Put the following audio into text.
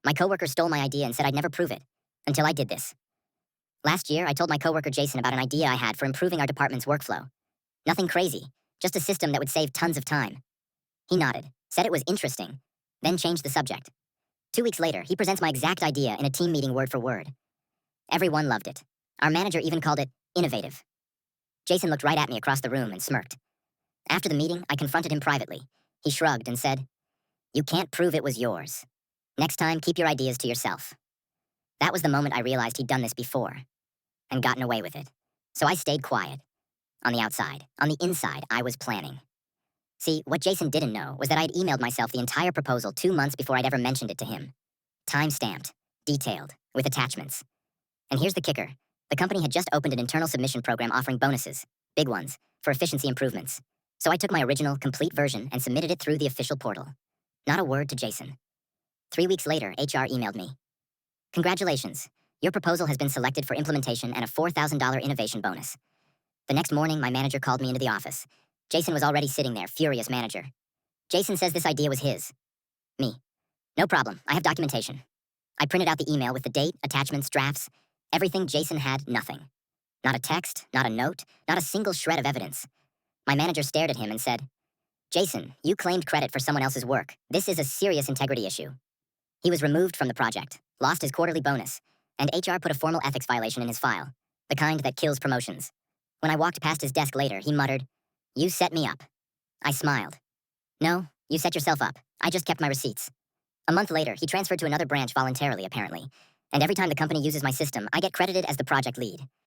My coworker stole my idea and said I'd never prove it. Until I did this. Last year, I told my coworker Jason about an idea I had for improving our department's workflow. Nothing crazy, just a system that would save tons of time. He nodded, said it was interesting, then changed the subject. 2 weeks later, he presents my exact idea in a team meeting word for word. Everyone loved it. Our manager even called it innovative. Jason looked right at me across the room and smirked. After the meeting, I confronted him privately. He shrugged and said, "You can't prove it was yours. Next time, keep your ideas to yourself." That was the moment I realized he'd done this before and gotten away with it. So I stayed quiet. On the outside. On the inside, I was planning. See, what Jason didn't know was that I'd emailed myself the entire proposal 2 months before I'd ever mentioned it to him. Time-stamped, detailed, with attachments. And here's the kicker. The company had just opened an internal submission program offering bonuses, big ones, for efficiency improvements. So I took my original, complete version and submitted it through the official portal. Not a word to Jason. 3 weeks later, HR emailed me. "Congratulations. Your proposal has been selected for implementation and a $4,000 innovation bonus." The next morning, my manager called me into the office. Jason was already sitting there, furious manager. "Jason says this idea was his." Me. "No problem. I have documentation." I printed out the email with the date, attachments, drafts. Everything Jason had, nothing. Not a text, not a note, not a single shred of evidence. My manager stared at him and said, "Jason, you claimed credit for someone else's work. This is a serious integrity issue." He was removed from the project, lost his quarterly bonus, and HR put a formal ethics violation in his file, the kind that kills promotions. When I walked past his desk later, he muttered, "You set me up." I smiled. "No, you set yourself up. I just kept my receipts." A month later, he transferred to another branch voluntarily, apparently, and every time the company uses my system, I get credited as the project lead.